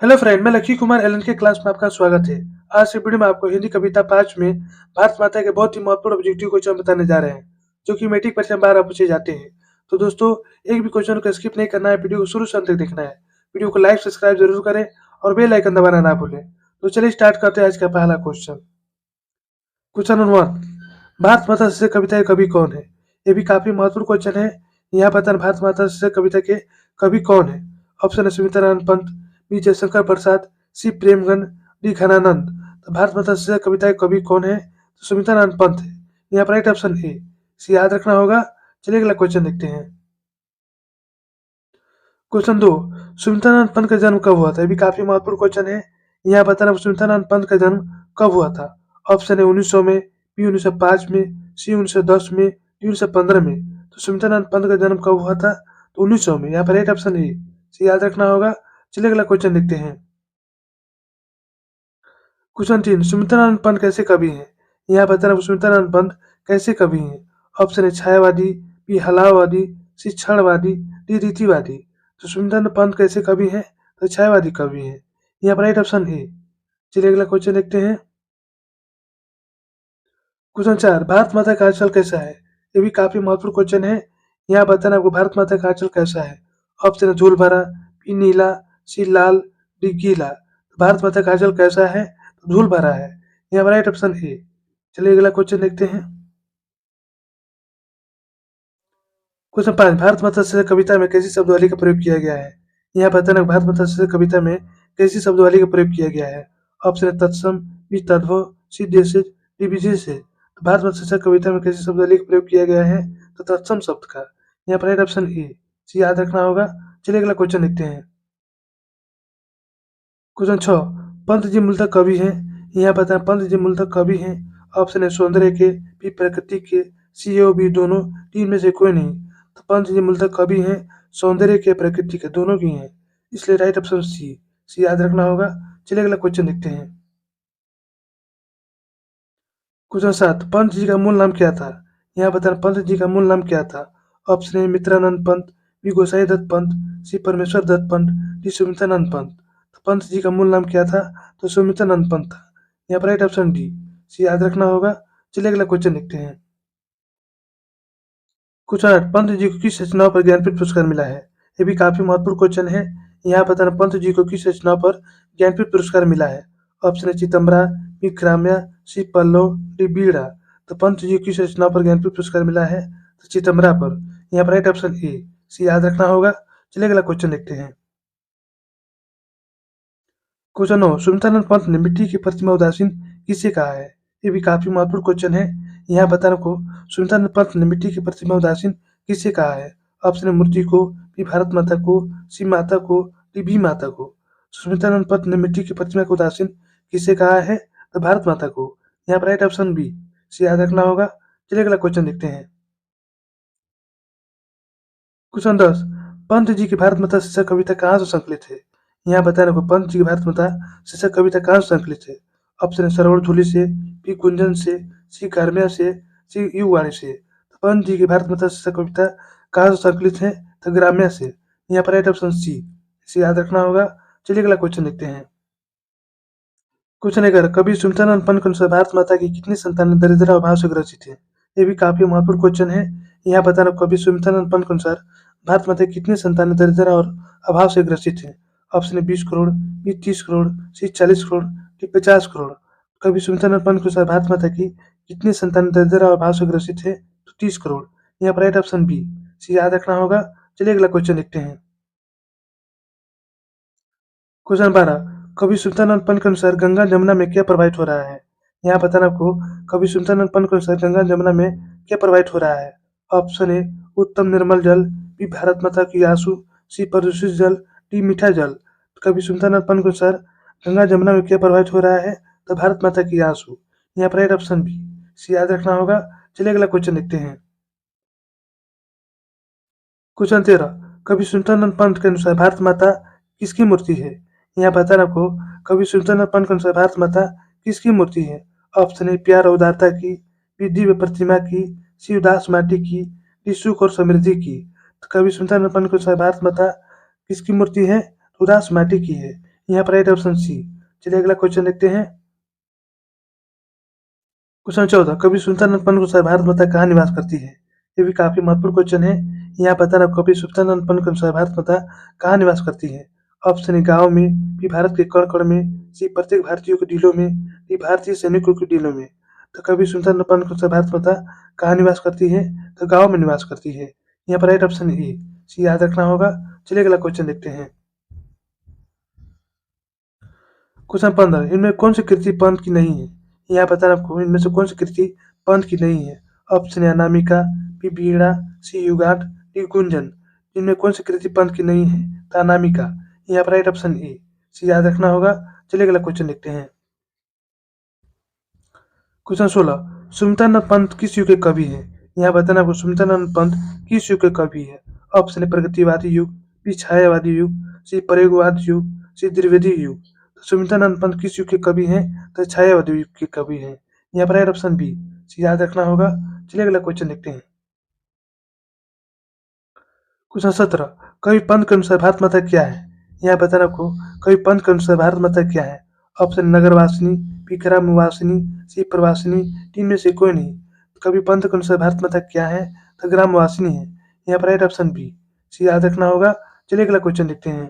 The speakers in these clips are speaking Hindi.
हेलो फ्रेंड, मैं लकी कुमार एलन के क्लास में आपका स्वागत है। आज की वीडियो में आपको हिंदी कविता 5 में भारत माता के बहुत ही महत्वपूर्ण ऑब्जेक्टिव क्वेश्चन बताने जा रहे हैं, जो कि मैट्रिक परीक्षा में बार पूछे जाते हैं। तो दोस्तों, एक भी क्वेश्चन को स्किप नहीं करना है, वीडियो को शुरू से अंत तक देखना है। वीडियो को लाइक सब्सक्राइब जरूर करें और बेल आइकन दबाना ना भूलें। तो चलिए स्टार्ट करते हैं आज का पहला क्वेश्चन। क्वेश्चन नंबर 1, भारत माता से कविता के कवि कौन है? ये भी काफी महत्वपूर्ण क्वेश्चन है। यहाँ बताना भारत माता से कविता के कवि कौन है। ऑप्शन है सुमित्रा नारायण पंत, बी जयशंकर प्रसाद, सी प्रेमगन, डी घनानंद। तो भारत माता से कविता के कवि कौन है? तो सुमित्रा नारायण पंत है। यहाँ पर राइट ऑप्शन ए। इसे याद रखना होगा। चलिए अगला क्वेश्चन देखते हैं। क्वेश्चन 2, सुमित्रा नारायण पंत का जन्म कब हुआ था? ये भी काफी महत्वपूर्ण क्वेश्चन है। यहाँ बताना सुमित्रा नारायण पंत का जन्म कब हुआ था। ऑप्शन है 1900 में, बी 1905 में, सी 1910 में, डी 1915 में। तो सुमित्रा नारायण पंत का जन्म कब हुआ था? तो 1900 में। यहाँ पर राइट ऑप्शन है, इसे याद रखना होगा। चलिए अगला क्वेश्चन देखते हैं। क्वेश्चन 3, सुमित्रा नारायण पंत कैसे कवि हैं? यहाँ बताना सुमित्रा नारायण पंत कैसे कवि हैं। ऑप्शन है छायावादी, बी हलावादी, सी क्षणवादी, डी रीतिवादी। तो सुमित्रा नारायण पंत कैसे कवि हैं? तो छायावादी कवि हैं। यहाँ पर राइट ऑप्शन ए। चलिए अगला क्वेश्चन देखते हैं। क्वेश्चन 4, भारत माता का आंचल कैसा है? ये भी काफी महत्वपूर्ण क्वेश्चन है। यहाँ बताना आपको भारत माता का आंचल कैसा है। ऑप्शन है धूल भरा, बी नीला, सी लाल, डी गीला। तो भारत माता का आंचल कैसा है? तो धूल भरा है। यहाँ पर राइट ऑप्शन ए। चलिए अगला क्वेश्चन देखते हैं। क्वेश्चन 5, भारत माता से कविता में कैसी शब्दावली का प्रयोग किया गया है? यहाँ बताना भारत माता से कविता में कैसी शब्दावली का प्रयोग किया गया है। ऑप्शन है तत्सम, बी तद्भव, सी देशज, डी विशेष है। तो भारत माता से कविता में कैसी शब्दावली का प्रयोग किया गया है? तो तत्सम शब्द का। यहाँ पर राइट ऑप्शन ए। सी याद रखना होगा। चलिए अगला क्वेश्चन देखते हैं। क्वेश्चन 6, पंत जी मूलतः कवि हैं। यहाँ बताना पंत जी मूलतः कवि हैं। ऑप्शन है सौंदर्य के, बी प्रकृति के, सी और बी दोनों, तीन में से कोई नहीं। तो पंत जी मूलतः कवि हैं, सौंदर्य के प्रकृति के दोनों की हैं, इसलिए राइट ऑप्शन सी याद रखना होगा। चलिए अगला क्वेश्चन देखते हैं। क्वेश्चन 7, पंत जी का मूल नाम क्या था? यहाँ बताना पंत जी का मूल नाम क्या था। ऑप्शन है मित्रानंद पंत, बी गोसाई दत्त पंत, सी परमेश्वर दत्त पंत, डी सुमित्रानंद पंत। तो पंत जी का मूल नाम क्या था? तो सुमित्रानंद पंत था। यहाँ पर राइट ऑप्शन डी। सी याद रखना होगा। चलिए अगला क्वेश्चन देखते हैं। क्वेश्चन 8, पंत जी को किस रचनाओं पर ज्ञानपीठ पुरस्कार मिला है? ये भी काफी महत्वपूर्ण क्वेश्चन है। यहाँ बताना पंत जी को किस रचनाओं पर ज्ञानपीठ पुरस्कार मिला है। ऑप्शन है चितम्बरा, बी ग्राम्या, सी पल्लव, डी बीड़ा। तो पंत जी को किस रचनाओं पर ज्ञानपीठ पुरस्कार मिला है? तो चितम्बरा पर। यहाँ पर राइट ऑप्शन ए। सी याद रखना होगा। चलिए अगला क्वेश्चन देखते हैं। क्वेश्चन 9, सुमित्रानंद पंत ने मिट्टी की प्रतिमा उदासीन किसे कहा है? ये भी काफी महत्वपूर्ण क्वेश्चन है। यहाँ बताना को सुमित्रानंद पंत ने मिट्टी की प्रतिमा उदासीन किसे कहा है। ऑप्शन है मूर्ति को, बी भारत माता को, सी माता को, डी बी माता को। सुमित्रानंद पंत ने मिट्टी की प्रतिमा को उदासीन किसे कहा है? तो भारत माता को। यहाँ पर राइट ऑप्शन बी। से याद रखना होगा। चलिए अगला क्वेश्चन देखते हैं। क्वेश्चन 10, पंत जी की भारत माता शीर्षक कविता कहाँ से संकलित है? यहाँ बताने को पंत जी की भारत माता शीर्षक कविता कहाँ से संकलित है। ऑप्शन है सरोवर धूलि से, बी कुंजन से, सी कार्म्या से, सी युवाणी से। तो पंत जी की भारत माता शीर्षक कविता कहाँ से संकलित है? तो ग्राम्या से। यहाँ पर राइट ऑप्शन सी। इसे याद रखना होगा। चलिए अगला क्वेश्चन देखते हैं। क्वेश्चन 11, कवि सुमित्रानंद पंत के अनुसार भारत माता की कितनी संतानें दरिद्र और अभाव से ग्रसित है? ये भी काफी महत्वपूर्ण क्वेश्चन है। यहाँ बताना कवि सुमित्रानंद पंत के अनुसार भारत माता की कितनी संतानें दरिद्र और अभाव से ग्रसित है। ऑप्शन है 20 करोड़, बी 30 करोड़, सी 40 करोड़, डी 50 करोड़। कवि सुमित्रानंद पंत के अनुसार भारत माता की कितनी संतानें दरिद्र और अभाव से ग्रसित है? तो 30 करोड़। यहाँ पर राइट ऑप्शन बी। सी याद रखना होगा। चलिए अगला क्वेश्चन देखते हैं। क्वेश्चन 12, कवि सुल्तान पंत के अनुसार गंगा जमुना में क्या प्रवाहित हो रहा है? यहाँ बताना आपको कवि सुल्तान पंत के अनुसार गंगा जमुना में क्या प्रवाहित हो रहा है। ऑप्शन ए उत्तम निर्मल जल, बी भारत माता की आंसू, सी प्रदूषित जल, डी मीठा जल। कवि सुल्तान पंत के अनुसार गंगा जमुना में क्या प्रवाहित हो रहा है? तो भारत माता की आंसू। यहाँ पर राइट ऑप्शन बी। सी याद रखना होगा। चलिए अगला क्वेश्चन देखते हैं। क्वेश्चन 13, कवि सुल्तान पंत के अनुसार भारत माता किसकी मूर्ति है? यहाँ बताना आपको कवि सुल्तान पंत के अनुसार भारत माता किसकी मूर्ति है। ऑप्शन है प्यार और उदारता की, बी दिव्य प्रतिमा की, सी उदास माटी की, डी सुख और समृद्धि की। तो कवि सुल्तान पंत के अनुसार भारत माता किसकी मूर्ति है? उदास माटी की है। यहाँ पर राइट ऑप्शन सी। चलिए अगला क्वेश्चन देखते हैं। क्वेश्चन 14, कवि सुल्तान अनुसार भारत माता कहाँ निवास करती है? ये भी काफी महत्वपूर्ण क्वेश्चन है। यहाँ बताना कवि सुल्तान के अनुसार भारत माता कहाँ निवास करती है? ऑप्शन ए गाँव में, बी भारत के कण कण में, सी प्रत्येक भारतीयों के दिलों में, डी भारतीय सैनिकों के दिलों में। तो कवि सुल्तान के अनुसार भारत माता कहाँ निवास करती है? तो गाँव में निवास करती है। यहाँ पर राइट ऑप्शन ए सी याद रखना होगा। चलिए अगला क्वेश्चन देखते हैं। क्वेश्चन 15, इनमें कौन सी कृति पंत की नहीं है? यहाँ बताना आपको इनमें से कौन सी कृति पंत की नहीं है। ऑप्शन ए अनामिका, बी बीड़ा, सी युगाट, डी गुंजन। इनमें कौन सी कृति पंत की नहीं है? तो अनामिका। यहाँ पर राइट ऑप्शन ए सी याद रखना होगा। चलिए अगला क्वेश्चन देखते हैं। क्वेश्चन 16, सुमतानंद पंत किस युग के कवि हैं? यहाँ बताना आपको सुमतानंद पंत किस युग के कवि है। ऑप्शन ए प्रगतिवादी युग, बी छायावादी युग, सी प्रयोगवाद युग, सी द्विवेदी युग। सुमित्रानंद पंत किस युग के कवि हैं? तो छायावादी युग के कवि हैं। यहाँ पर राइट ऑप्शन बी सी याद रखना होगा। चलिए अगला क्वेश्चन देखते हैं। क्वेश्चन 17, कवि पंत के अनुसार भारत माता क्या है? यहाँ बताना आपको कवि पंत के अनुसार भारत माता क्या है। ऑप्शन नगरवासिनी, बी ग्रामवासिनी, सी प्रवासिनी, तीन में से कोई नहीं। कवि पंत के अनुसार भारत माता क्या है? तो ग्रामवासिनी है। यहाँ पर राइट ऑप्शन बी सी याद रखना होगा। चलिए अगला क्वेश्चन देखते हैं।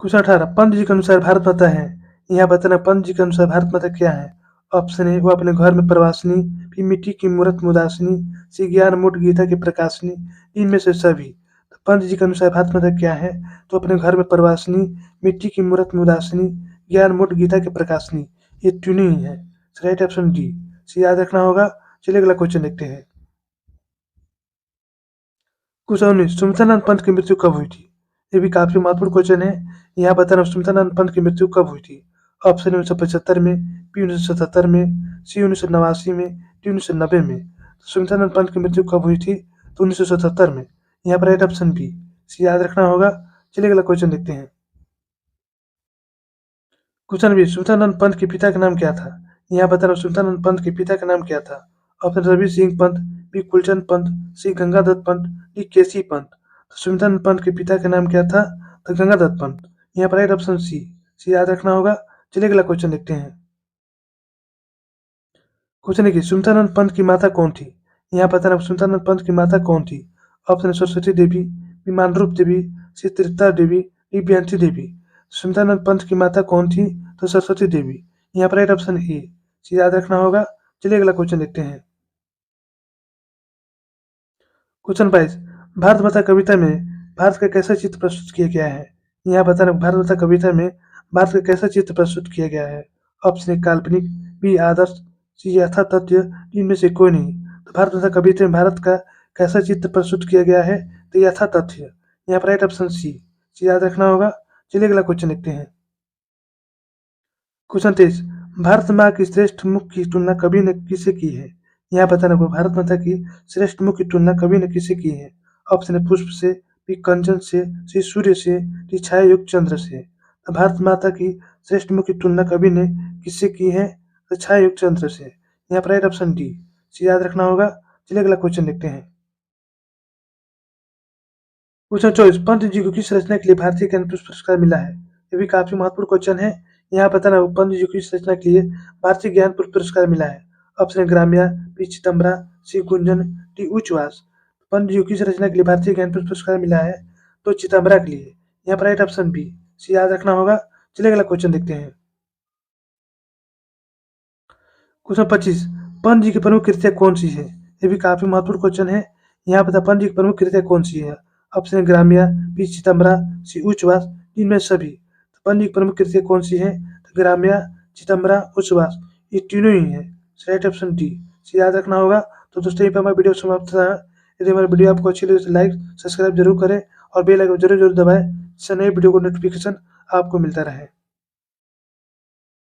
क्वेश्चन 18, पंत जी के अनुसार भारत माता है। यहाँ बताना पंत जी के अनुसार भारत माता क्या है। ऑप्शन ए वो अपने घर में प्रवासिनी, बी मिट्टी की मूर्त मुदासिनी, सी ज्ञान मूठ गीता की प्रकाशनी, इनमें से सभी। तो पंत जी के अनुसार भारत माता क्या है? तो अपने घर में प्रवासिनी, मिट्टी की मूर्त मुदासिनी, ज्ञान मूठ गीता की प्रकाशनी, ये तीनों ही है। राइट ऑप्शन डी सी याद रखना होगा। चलिए अगला क्वेश्चन देखते हैं। क्वेश्चन 19, सुमित्रानंद पंत की मृत्यु कब हुई थी? ये भी काफी महत्वपूर्ण क्वेश्चन है। यहाँ बताना सुमित्रानंद पंत की मृत्यु कब हुई थी। ऑप्शन 1975 में, बी 1977 में, सी 1989 में, डी 1990 में। सुमित्रानंद पंत की मृत्यु कब हुई थी? तो 1977 में। यहाँ पर राइट ऑप्शन बी सी याद रखना होगा। चलिए अगला क्वेश्चन देखते हैं। क्वेश्चन 20, सुमित्रानंद पंत के पिता का नाम क्या था? यहाँ बताना सुमित्रानंद पंत के पिता का नाम क्या था। ऑप्शन रवि सिंह पंत, बी कुलचंद पंत, सी गंगादत्त पंत, डी केसी पंत। सुमित्रानंद पंत के पिता का नाम क्या था? तो गंगादत्त पंत। यहाँ पर राइट ऑप्शन सी सी याद रखना होगा। चलिए अगला क्वेश्चन देखते हैं। क्वेश्चन देखिए, सुमित्रानंद पंत की माता कौन थी? यहाँ बताना सुमित्रानंद पंत की माता कौन थी। ऑप्शन सरस्वती देवी, बी मानरूप देवी, सी त्रिपुरा देवी, डी बेंती देवी। सुमित्रानंद पंत की माता कौन थी? तो सरस्वती देवी। यहाँ पर राइट ऑप्शन ए सी याद रखना होगा। चलिए अगला क्वेश्चन देखते हैं। क्वेश्चन 22, भारत माता कविता में भारत का कैसा चित्र प्रस्तुत किया गया है? यहाँ बताना भारत माता कविता में भारत का कैसा चित्र प्रस्तुत किया गया है। ऑप्शन ए काल्पनिक, बी आदर्श, सी यथा तथ्य, इनमें से कोई नहीं। तो भारत माता कविता में भारत का कैसा चित्र प्रस्तुत किया गया है? तो यथा तथ्य। यहाँ पर राइट ऑप्शन सी याद रखना होगा। चलिए अगला क्वेश्चन देखते हैं। क्वेश्चन 23, भारत माँ की श्रेष्ठ मुख की तुलना कवि ने किससे की है? यहाँ बताना होगा भारत माता की श्रेष्ठ मुख की तुलना कवि ने किससे की है। ऑप्शन है पुष्प से, बी कंचन से, सी सूर्य से, डी छाया युक्त चंद्र से। तो भारत माता की श्रेष्ठ मुख की तुलना कवि ने किससे की है? तो छाया युक्त चंद्र से। यहाँ पर राइट ऑप्शन डी सी याद रखना होगा। चलिए अगला क्वेश्चन देखते हैं। क्वेश्चन 24, पंत जी को किस रचना के लिए भारतीय ज्ञान पुरस्कार मिला है? ये भी काफी महत्वपूर्ण क्वेश्चन है। यहाँ बताना पंत जी को किस रचना के लिए भारतीय ज्ञान पुरस्कार मिला है। ऑप्शन ग्राम्या, बी चिदम्बरा, सी गुंजन, डी उच्छ्वास। पंत जी को किस रचना के लिए भारतीय ज्ञान पुरस्कार मिला है? तो चिदम्बरा के लिए। यहाँ पर राइट ऑप्शन बी सी याद रखना होगा। चलिए अगला क्वेश्चन देखते हैं। क्वेश्चन 25, पंत जी की प्रमुख कृतियाँ कौन सी है? ये भी काफी महत्वपूर्ण क्वेश्चन है। यहाँ बता पंत जी की प्रमुख कृतियाँ कौन सी है। ऑप्शन ग्राम्या, बी चिदम्बरा, सी उच्छ्वास, इनमें सभी। तो पंत जी की प्रमुख कृतियाँ कौन सी है? तो ग्राम्या, चिदम्बरा, उच्छ्वास, ये तीनों ही है। राइट ऑप्शन डी सी याद रखना होगा। तो दोस्तों यहीं पर हमारा वीडियो समाप्त रहा। यदि हमारा वीडियो आपको अच्छी लगे तो लाइक सब्सक्राइब जरूर करें और बेल आइकन जरूर जरूर दबाएं, जिससे नए वीडियो को नोटिफिकेशन आपको मिलता रहे।